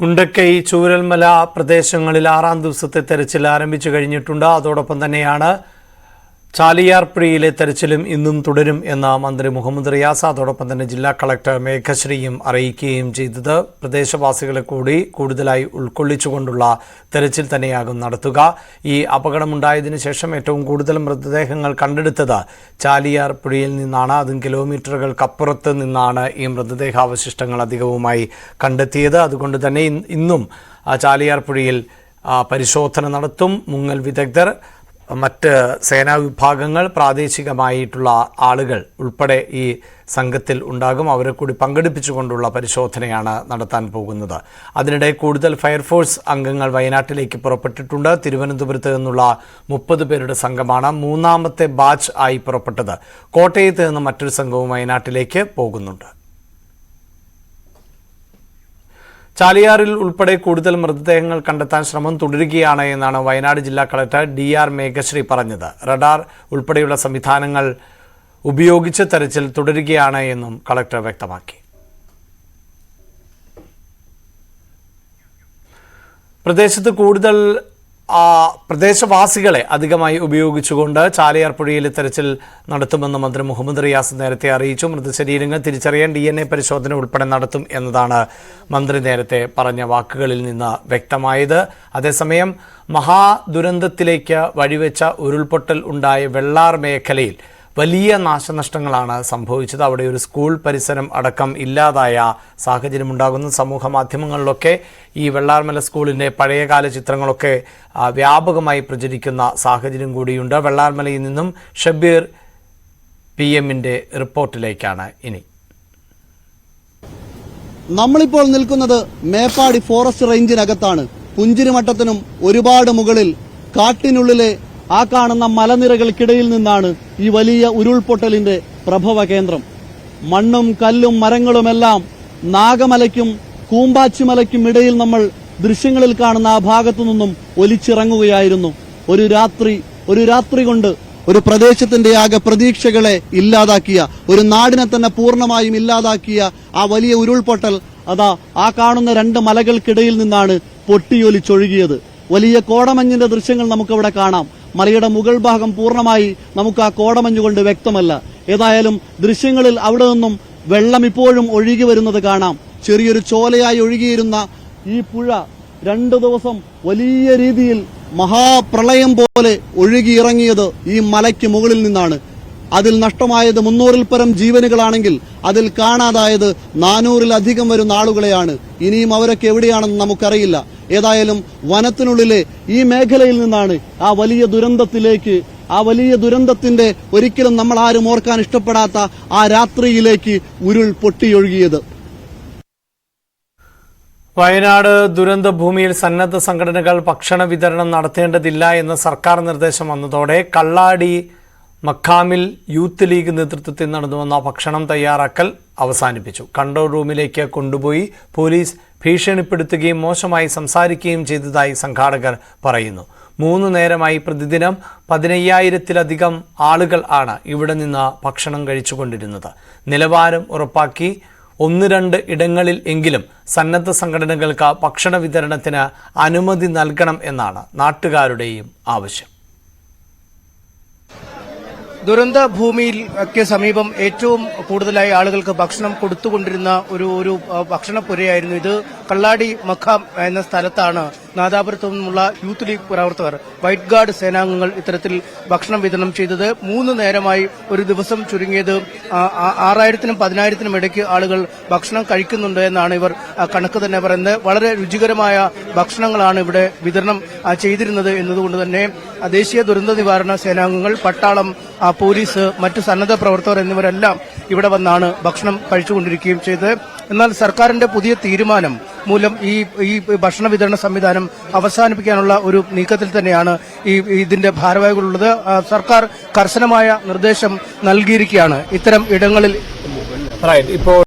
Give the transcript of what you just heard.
മുണ്ടക്കൈ ചൂരൽമല പ്രദേശങ്ങളിൽ 6ാം ദിവസത്തെ തെരച്ചിൽ ആരംഭിച്ചു കഴിഞ്ഞിട്ടുണ്ട്. അതോടൊപ്പം തന്നെയാണ് ചാലിയാർപ്പുഴയിലെ തെരച്ചിലും ഇന്നും തുടരും എന്ന് മന്ത്രി മുഹമ്മദ് റിയാസ് അതോടൊപ്പം തന്നെ ജില്ലാ കളക്ടർ മേഘശ്രീയും അറിയിക്കുകയും ചെയ്തത്. പ്രദേശവാസികളെ കൂടി കൂടുതലായി ഉൾക്കൊള്ളിച്ചുകൊണ്ടുള്ള തെരച്ചിൽ തന്നെയാകും നടത്തുക. ഈ അപകടമുണ്ടായതിനു ശേഷം ഏറ്റവും കൂടുതൽ മൃതദേഹങ്ങൾ കണ്ടെടുത്തത് ചാലിയാർപ്പുഴയിൽ നിന്നാണ്. അതും കിലോമീറ്ററുകൾക്കപ്പുറത്ത് നിന്നാണ് ഈ മൃതദേഹാവശിഷ്ടങ്ങൾ അധികവുമായി കണ്ടെത്തിയത്. അതുകൊണ്ട് തന്നെ ഇന്നും ചാലിയാർപ്പുഴയിൽ പരിശോധന നടത്തും. മുങ്ങൽ വിദഗ്ധർ, മറ്റ് സേനാ വിഭാഗങ്ങൾ, പ്രാദേശികമായിട്ടുള്ള ആളുകൾ ഉൾപ്പെടെ ഈ സംഘത്തിൽ ഉണ്ടാകും. അവരെ കൂടി പങ്കെടുപ്പിച്ചുകൊണ്ടുള്ള പരിശോധനയാണ് നടത്താൻ പോകുന്നത്. അതിനിടെ കൂടുതൽ ഫയർഫോഴ്സ് അംഗങ്ങൾ വയനാട്ടിലേക്ക് പുറപ്പെട്ടിട്ടുണ്ട്. തിരുവനന്തപുരത്ത് നിന്നുള്ള 30 പേരുടെ സംഘമാണ് 3ാമത്തെ ബാച്ച് ആയി പുറപ്പെട്ടത്. കോട്ടയത്ത് നിന്ന് മറ്റൊരു സംഘവും വയനാട്ടിലേക്ക് പോകുന്നുണ്ട്. ചാലിയാറിൽ ഉൾപ്പെടെ കൂടുതൽ മൃതദേഹങ്ങൾ കണ്ടെത്താൻ ശ്രമം തുടരുകയാണ് എന്നാണ് വയനാട് ജില്ലാ കളക്ടർ DR മേഘശ്രീ പറഞ്ഞത്. റഡാർ ഉൾപ്പെടെയുള്ള സംവിധാനങ്ങൾ ഉപയോഗിച്ച് തെരച്ചിൽ തുടരുകയാണ് എന്നും കളക്ടർ വ്യക്തമാക്കി. പ്രദേശത്ത് കൂടുതൽ പ്രദേശവാസികളെ അധികമായി ഉപയോഗിച്ചുകൊണ്ട് ചാലിയാർപ്പുഴയിൽ തെരച്ചിൽ നടത്തുമെന്ന് മന്ത്രി മുഹമ്മദ് റിയാസ് നേരത്തെ അറിയിച്ചു. മൃതശരീരങ്ങൾ തിരിച്ചറിയാൻ DNA പരിശോധന ഉൾപ്പെടെ നടത്തും എന്നതാണ് മന്ത്രി നേരത്തെ പറഞ്ഞ വാക്കുകളിൽ നിന്ന് വ്യക്തമായത്. അതേസമയം മഹാദുരന്തത്തിലേക്ക് വഴിവെച്ച ഉരുൾപൊട്ടൽ ഉണ്ടായ വെള്ളാർ മേഖലയിൽ വലിയ നാശനഷ്ടങ്ങളാണ് സംഭവിച്ചത്. അവിടെ ഒരു സ്കൂൾ പരിസരം അടക്കം ഇല്ലാതായ സാഹചര്യമുണ്ടാകുന്നു. സമൂഹ മാധ്യമങ്ങളിലൊക്കെ ഈ വെള്ളാർമല സ്കൂളിൻ്റെ പഴയകാല ചിത്രങ്ങളൊക്കെ വ്യാപകമായി പ്രചരിക്കുന്ന സാഹചര്യം കൂടിയുണ്ട്. വെള്ളാർമലയിൽ നിന്നും ഷബീർ PM-ന്റെ റിപ്പോർട്ടിലേക്കാണ് ഇനി. നമ്മളിപ്പോൾ നിൽക്കുന്നത് മേപ്പാടി ഫോറസ്റ്റ് റേഞ്ചിനകത്താണ്. പുഞ്ചിരിമട്ടത്തിനും ഒരുപാട് മുകളിൽ കാട്ടിനുള്ളിലെ ആ കാണുന്ന മലനിരകൾക്കിടയിൽ നിന്നാണ് ഈ വലിയ ഉരുൾപൊട്ടലിന്റെ പ്രഭവ കേന്ദ്രം. മണ്ണും കല്ലും മരങ്ങളുമെല്ലാം നാഗമലയ്ക്കും കൂമ്പാച്ചിമലയ്ക്കും ഇടയിൽ നമ്മൾ ദൃശ്യങ്ങളിൽ കാണുന്ന ആ ഭാഗത്തു നിന്നും ഒലിച്ചിറങ്ങുകയായിരുന്നു. ഒരു രാത്രി കൊണ്ട് ഒരു പ്രദേശത്തിന്റെ ആകെ പ്രതീക്ഷകളെ ഇല്ലാതാക്കിയ, ഒരു നാടിനെ തന്നെ പൂർണ്ണമായും ഇല്ലാതാക്കിയ ആ വലിയ ഉരുൾപൊട്ടൽ അതാ ആ കാണുന്ന 2 മലകൾക്കിടയിൽ നിന്നാണ് പൊട്ടിയൊലിച്ചൊഴുകിയത്. വലിയ കോടമഞ്ഞിന്റെ ദൃശ്യങ്ങൾ നമുക്കവിടെ കാണാം. മലയുടെ മുകൾ ഭാഗം പൂർണ്ണമായി നമുക്ക് ആ കോടമഞ്ഞുകൊണ്ട് വ്യക്തമല്ല. ഏതായാലും ദൃശ്യങ്ങളിൽ അവിടെ നിന്നും വെള്ളം ഇപ്പോഴും ഒഴുകി വരുന്നത് കാണാം. ചെറിയൊരു ചോലയായി ഒഴുകിയിരുന്ന ഈ പുഴ 2 ദിവസം വലിയ രീതിയിൽ മഹാപ്രളയം പോലെ ഒഴുകിയിറങ്ങിയത് ഈ മലയ്ക്ക് മുകളിൽ നിന്നാണ്. അതിൽ നഷ്ടമായത് 300-ൽ പരം ജീവനുകളാണെങ്കിൽ അതിൽ കാണാതായത് 400-ലധികം വരുന്ന ആളുകളെയാണ്. ഇനിയും അവരൊക്കെ എവിടെയാണെന്ന് നമുക്കറിയില്ല. ഏതായാലും വനത്തിനുള്ളിലെ ഈ മേഖലയിൽ നിന്നാണ് ആ വലിയ ദുരന്തത്തിന്റെ ഒരിക്കലും നമ്മൾ ആരും ഓർക്കാൻ ഇഷ്ടപ്പെടാത്ത ആ രാത്രിയിലേക്ക് ഉരുൾ പൊട്ടിയൊഴുകിയത്. വയനാട് ദുരന്ത ഭൂമിയിൽ സന്നദ്ധ സംഘടനകൾ ഭക്ഷണ വിതരണം നടത്തേണ്ടതില്ല എന്ന സർക്കാർ നിർദ്ദേശം വന്നതോടെ കള്ളാടി മഖാമിൽ യൂത്ത് ലീഗ് നേതൃത്വത്തിൽ നടന്നുവന്ന ഭക്ഷണം തയ്യാറാക്കൽ അവസാനിപ്പിച്ചു. കൺട്രോൾ റൂമിലേക്ക് കൊണ്ടുപോയി പോലീസ് ഭീഷണിപ്പെടുത്തുകയും മോശമായി സംസാരിക്കുകയും ചെയ്തതായി സംഘാടകർ പറയുന്നു. 3 നേരമായി പ്രതിദിനം 15,000-ലധികം ആളുകൾ ആണ് ഇവിടെ നിന്ന് ഭക്ഷണം കഴിച്ചുകൊണ്ടിരുന്നത്. നിലവാരം ഉറപ്പാക്കി 1-2 ഇടങ്ങളിൽ എങ്കിലും സന്നദ്ധ സംഘടനകൾക്ക് ഭക്ഷണ വിതരണത്തിന് അനുമതി നൽകണം എന്നാണ് നാട്ടുകാരുടെയും ആവശ്യം. ദുരന്ത ഭൂമിയിലേക്ക് സമീപം ഏറ്റവും കൂടുതലായി ആളുകൾക്ക് ഭക്ഷണം കൊടുത്തുകൊണ്ടിരുന്ന ഒരു ഭക്ഷണപ്പുരയായിരുന്നു ഇത്. കള്ളാടി മഖാം എന്ന സ്ഥലത്താണ് നാദാപുരത്തു നിന്നുള്ള യൂത്ത് ലീഗ് പ്രവർത്തകർ, വൈറ്റ് ഗാർഡ് സേനാംഗങ്ങൾ ഇത്തരത്തിൽ ഭക്ഷണം വിതരണം ചെയ്തത്. 3 നേരമായി ഒരു ദിവസം ചുരുങ്ങിയത് 6,000-നും 10,000-നും ഇടയ്ക്ക് ആളുകൾ ഭക്ഷണം കഴിക്കുന്നുണ്ട് എന്നാണ് ഇവർ കണക്ക് തന്നെ പറയുന്നത്. വളരെ രുചികരമായ ഭക്ഷണങ്ങളാണ് ഇവിടെ വിതരണം ചെയ്തിരുന്നത് എന്നതുകൊണ്ട് തന്നെ ദേശീയ ദുരന്ത നിവാരണ സേനാംഗങ്ങൾ, പട്ടാളം, പോലീസ്, മറ്റ് സന്നദ്ധ പ്രവർത്തകർ എന്നിവരെല്ലാം ഇവിടെ വന്നാണ് ഭക്ഷണം കഴിച്ചുകൊണ്ടിരിക്കുകയും ചെയ്തത്. എന്നാൽ സർക്കാരിന്റെ പുതിയ തീരുമാനം മൂലം ഈ ഭക്ഷണ വിതരണ സംവിധാനം അവസാനിപ്പിക്കാനുള്ള ഒരു നീക്കത്തിൽ തന്നെയാണ് ഇതിന്റെ ഭാരവാഹികളുള്ളത്. സർക്കാർ കർശനമായ നിർദ്ദേശം നൽകിയിരിക്കുകയാണ് ഇത്തരം ഇടങ്ങളിൽ. ഇപ്പോൾ